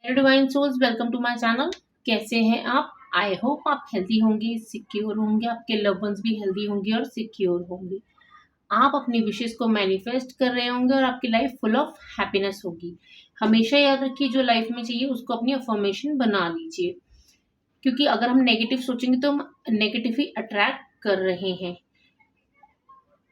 Hello divine souls, welcome to my channel. कैसे हैं आप? आई होप आप हेल्दी होंगे, सिक्योर होंगे, आपके लव वंस भी हेल्दी होंगे और सिक्योर होंगे। आप अपनी विशेस को मैनिफेस्ट कर रहे होंगे और आपकी लाइफ फुल ऑफ हैप्पीनेस होगी। हमेशा याद रखिए, जो लाइफ में चाहिए उसको अपनी अफर्मेशन बना लीजिए, क्योंकि अगर हम नेगेटिव सोचेंगे तो हम नेगेटिव ही अट्रैक्ट कर रहे हैं।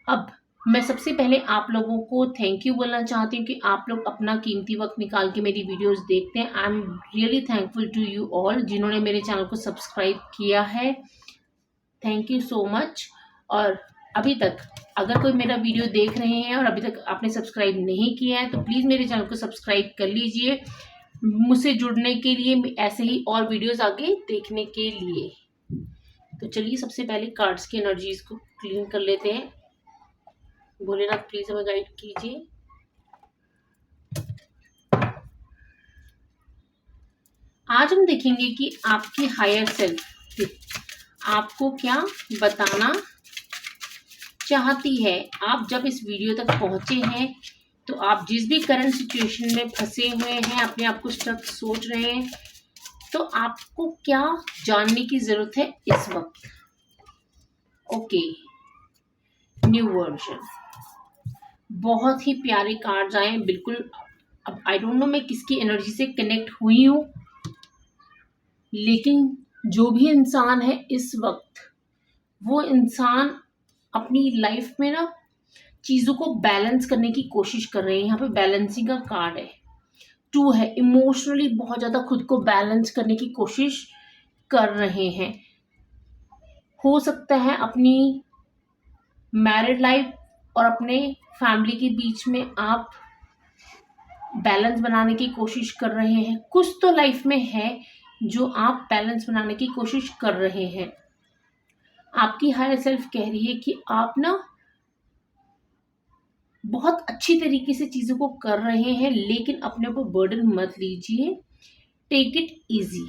अब मैं सबसे पहले आप लोगों को थैंक यू बोलना चाहती हूँ कि आप लोग अपना कीमती वक्त निकाल के मेरी वीडियोस देखते हैं। I am really thankful to you all जिन्होंने मेरे चैनल को सब्सक्राइब किया है। Thank you so much. और अभी तक अगर कोई मेरा वीडियो देख रहे हैं और अभी तक आपने सब्सक्राइब नहीं किया है तो प्लीज़ मेरे चैनल को सब्सक्राइब कर लीजिए, मुझसे जुड़ने के लिए, ऐसे ही और वीडियोस आगे देखने के लिए। तो चलिए सबसे पहले कार्ड्स की एनर्जीज को क्लीन कर लेते हैं। भोलेनाथ प्लीज हमें गाइड कीजिए। आज हम देखेंगे कि आपकी हायर सेल्फ आपको क्या बताना चाहती है। आप जब इस वीडियो तक पहुंचे हैं तो आप जिस भी करंट सिचुएशन में फंसे हुए हैं, अपने आप को स्टक सोच रहे हैं, तो आपको क्या जानने की जरूरत है इस वक्त। Okay, new version. बहुत ही प्यारे कार्ड्स आए हैं, बिल्कुल। अब आई डोंट नो मैं किसकी एनर्जी से कनेक्ट हुई हूँ, लेकिन जो भी इंसान है इस वक्त, वो इंसान अपनी लाइफ में ना चीज़ों को बैलेंस करने की कोशिश कर रहे हैं। यहाँ पे बैलेंसिंग का कार्ड है, 2 है। इमोशनली बहुत ज़्यादा खुद को बैलेंस करने की कोशिश कर रहे हैं। हो सकता है अपनी मैरिड लाइफ और अपने फैमिली के बीच में आप बैलेंस बनाने की कोशिश कर रहे हैं। कुछ तो लाइफ में है जो आप बैलेंस बनाने की कोशिश कर रहे हैं। आपकी हायर सेल्फ कह रही है कि आप ना बहुत अच्छी तरीके से चीज़ों को कर रहे हैं, लेकिन अपने ऊपर बर्डन मत लीजिए। टेक इट इजी,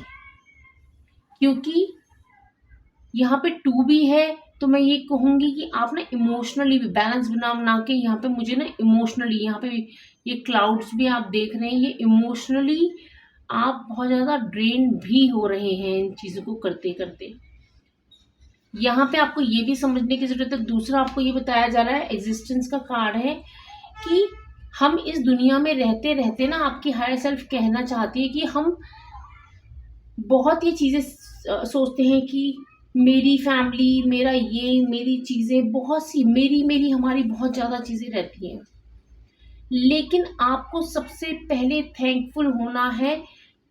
क्योंकि यहाँ पे 2 भी है। तो मैं ये कहूँगी कि आप ना इमोशनली भी बैलेंस बना बना के, यहाँ पे मुझे ना इमोशनली, यहाँ पे ये क्लाउड्स भी आप देख रहे हैं, ये इमोशनली आप बहुत ज़्यादा ड्रेन भी हो रहे हैं इन चीज़ों को करते करते। यहाँ पे आपको ये भी समझने की जरूरत है। दूसरा, आपको ये बताया जा रहा है, एग्जिस्टेंस का कार्ड है, कि हम इस दुनिया में रहते रहते ना, आपकी हायर सेल्फ कहना चाहती है कि हम बहुत ये चीज़ें सोचते हैं कि मेरी फैमिली, मेरा ये, मेरी चीज़ें, बहुत सी मेरी मेरी हमारी बहुत ज़्यादा चीज़ें रहती हैं। लेकिन आपको सबसे पहले थैंकफुल होना है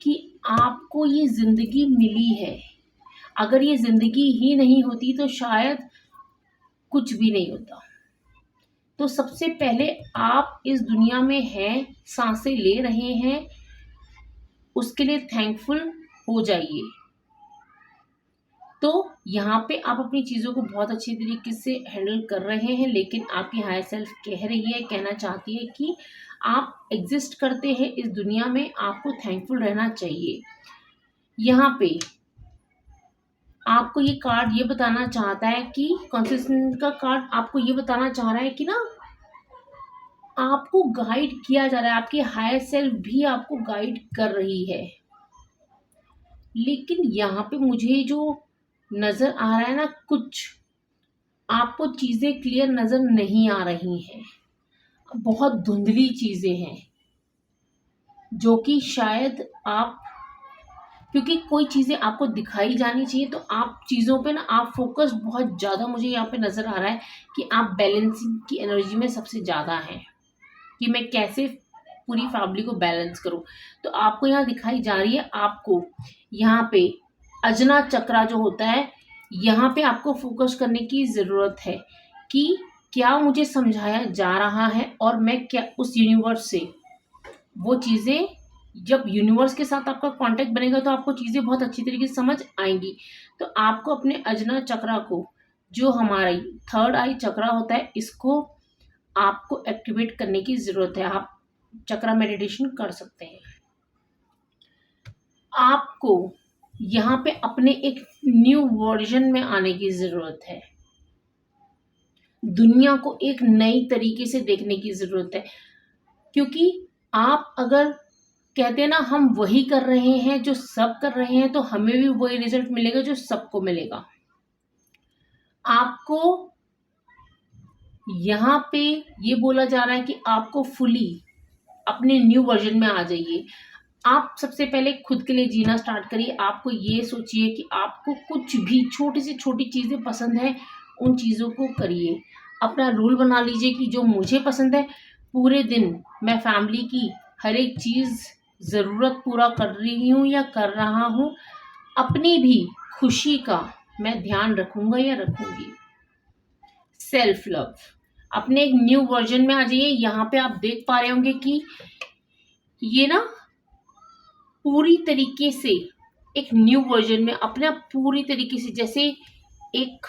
कि आपको ये ज़िंदगी मिली है। अगर ये ज़िंदगी ही नहीं होती तो शायद कुछ भी नहीं होता। तो सबसे पहले आप इस दुनिया में हैं, सांसें ले रहे हैं, उसके लिए थैंकफुल हो जाइए। तो यहाँ पे आप अपनी चीज़ों को बहुत अच्छी तरीके से हैंडल कर रहे हैं, लेकिन आपकी हायर सेल्फ कह रही है, कहना चाहती है कि आप एग्जिस्ट करते हैं इस दुनिया में, आपको थैंकफुल रहना चाहिए। यहाँ पे आपको ये कार्ड ये बताना चाहता है कि कॉन्सिस्टेंट का कार्ड आपको ये बताना चाह रहा है कि ना आपको गाइड किया जा रहा है, आपकी हायर सेल्फ भी आपको गाइड कर रही है। लेकिन यहाँ पे मुझे जो नज़र आ रहा है ना, कुछ आपको चीज़ें क्लियर नज़र नहीं आ रही हैं, बहुत धुंधली चीज़ें हैं, जो कि शायद आप, क्योंकि कोई चीज़ें आपको दिखाई जानी चाहिए तो आप चीज़ों पे ना आप फोकस बहुत ज़्यादा, मुझे यहाँ पे नज़र आ रहा है कि आप बैलेंसिंग की एनर्जी में सबसे ज़्यादा हैं, कि मैं कैसे पूरी फैमिली को बैलेंस करूं। तो आपको यहाँ दिखाई जा रही है, आपको यहाँ पे अजना चक्रा जो होता है, यहाँ पे आपको फोकस करने की ज़रूरत है कि क्या मुझे समझाया जा रहा है और मैं क्या उस यूनिवर्स से वो चीज़ें, जब यूनिवर्स के साथ आपका कांटेक्ट बनेगा तो आपको चीज़ें बहुत अच्छी तरीके से समझ आएंगी। तो आपको अपने अजना चक्रा को, जो हमारा थर्ड आई चक्रा होता है, इसको आपको एक्टिवेट करने की ज़रूरत है। आप चक्रा मेडिटेशन कर सकते हैं। आपको यहाँ पे अपने एक न्यू वर्जन में आने की ज़रूरत है। दुनिया को एक नई तरीके से देखने की ज़रूरत है, क्योंकि आप अगर कहते हैं ना, हम वही कर रहे हैं जो सब कर रहे हैं, तो हमें भी वही रिजल्ट मिलेगा जो सबको मिलेगा। आपको यहाँ पे ये बोला जा रहा है कि आपको फुली अपने न्यू वर्जन में आ जाइए। आप सबसे पहले खुद के लिए जीना स्टार्ट करिए। आपको ये सोचिए कि आपको कुछ भी छोटी से छोटी चीज़ें पसंद है, उन चीज़ों को करिए। अपना रूल बना लीजिए कि जो मुझे पसंद है, पूरे दिन मैं फैमिली की हर एक चीज़ ज़रूरत पूरा कर रही हूँ या कर रहा हूँ। अपनी भी खुशी का मैं ध्यान रखूँगा या रखूँगी। सेल्फ लव, अपने एक न्यू वर्जन में आ जाइए। यहाँ पे आप देख पा रहे होंगे कि ये ना पूरी तरीके से एक न्यू वर्जन में अपने आप पूरी तरीके से, जैसे एक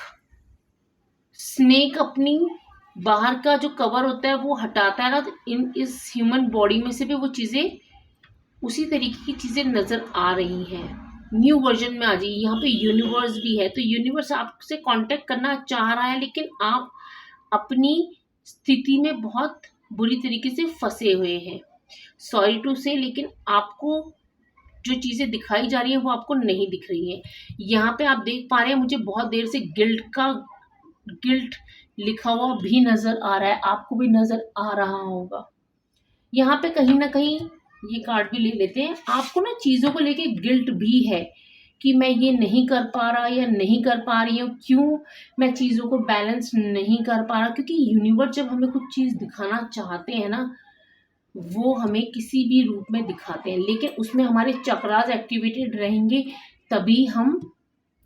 स्नेक अपनी बाहर का जो कवर होता है वो हटाता है ना, तो इस ह्यूमन बॉडी में से भी वो चीज़ें, उसी तरीके की चीज़ें नज़र आ रही हैं। न्यू वर्जन में आ जाइए। यहाँ पे यूनिवर्स भी है, तो यूनिवर्स आपसे कांटेक्ट करना चाह रहा है, लेकिन आप अपनी स्थिति में बहुत बुरी तरीके से फंसे हुए हैं। सॉरी टू से, लेकिन आपको जो चीज़ें दिखाई जा रही हैं वो आपको नहीं दिख रही हैं। यहाँ पे आप देख पा रहे हैं, मुझे बहुत देर से गिल्ट लिखा हुआ भी नज़र आ रहा है, आपको भी नज़र आ रहा होगा। यहाँ पे कहीं ना कहीं ये कार्ड भी ले लेते हैं। आपको ना चीज़ों को लेके गिल्ट भी है कि मैं ये नहीं कर पा रहा या नहीं कर पा रही हूँ, क्यों मैं चीज़ों को बैलेंस नहीं कर पा रहा। क्योंकि यूनिवर्स जब हमें कुछ चीज़ दिखाना चाहते हैं ना, वो हमें किसी भी रूप में दिखाते हैं, लेकिन उसमें हमारे चक्रास एक्टिवेटेड रहेंगे, तभी हम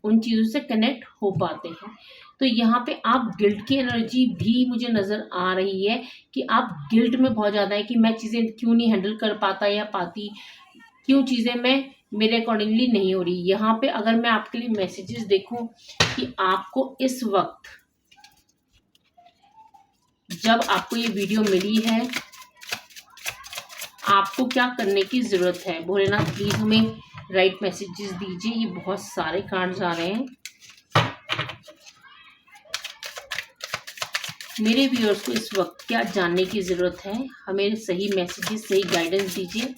उन चीज़ों से कनेक्ट हो पाते हैं। तो यहाँ पे आप गिल्ट की एनर्जी भी मुझे नज़र आ रही है कि आप गिल्ट में बहुत ज़्यादा है कि मैं चीज़ें क्यों नहीं हैंडल कर पाता या पाती, क्यों चीज़ें मैं मेरे अकॉर्डिंगली नहीं हो रही। यहाँ पे अगर मैं आपके लिए मैसेजेस देखूं कि आपको इस वक्त, जब आपको ये वीडियो मिली है, आपको क्या करने की ज़रूरत है, भोलेनाथ प्लीज़ हमें राइट मैसेजेस दीजिए। ये बहुत सारे कार्ड्स आ रहे हैं। मेरे व्यूअर्स को इस वक्त क्या जानने की ज़रूरत है, हमें सही मैसेजेस, सही गाइडेंस दीजिए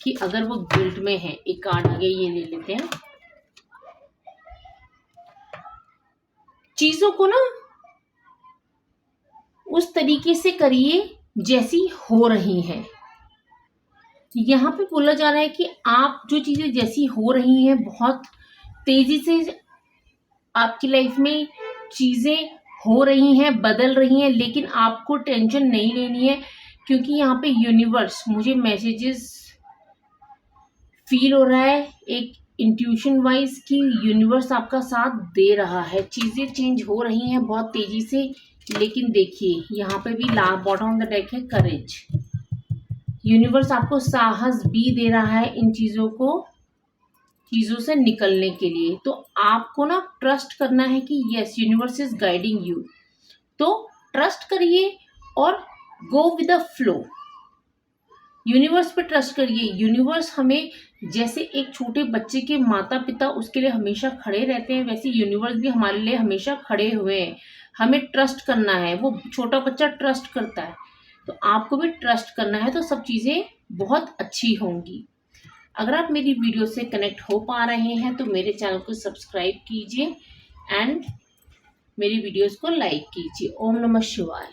कि अगर वो गिल्ट में है। एक कार्ड आगे ये ले लेते हैं। चीज़ों को ना उस तरीके से करिए जैसी हो रही हैं। यहाँ पे बोला जा रहा है कि आप जो चीज़ें जैसी हो रही हैं, बहुत तेज़ी से आपकी लाइफ में चीज़ें हो रही हैं, बदल रही हैं, लेकिन आपको टेंशन नहीं लेनी है। क्योंकि यहाँ पे यूनिवर्स, मुझे मैसेजेस फील हो रहा है एक इंट्यूशन वाइज कि यूनिवर्स आपका साथ दे रहा है। चीज़ें चेंज हो रही हैं बहुत तेज़ी से, लेकिन देखिए यहाँ पे भी बॉटम ऑफ द डेक है करेज। यूनिवर्स आपको साहस भी दे रहा है इन चीज़ों से निकलने के लिए। तो आपको ना ट्रस्ट करना है कि yes, universe is guiding you. तो ट्रस्ट करिए और go with the flow. Universe पे ट्रस्ट करिए। यूनिवर्स हमें, जैसे एक छोटे बच्चे के माता पिता उसके लिए हमेशा खड़े रहते हैं, वैसे यूनिवर्स भी हमारे लिए हमेशा खड़े हुए हैं। हमें ट्रस्ट करना है। वो छोटा बच्चा ट्रस्ट करता है, तो आपको भी ट्रस्ट करना है, तो सब चीज़ें बहुत अच्छी होंगी। अगर आप मेरी वीडियो से कनेक्ट हो पा रहे हैं तो मेरे चैनल को सब्सक्राइब कीजिए एंड मेरी वीडियोस को लाइक कीजिए। ओम नमः शिवाय।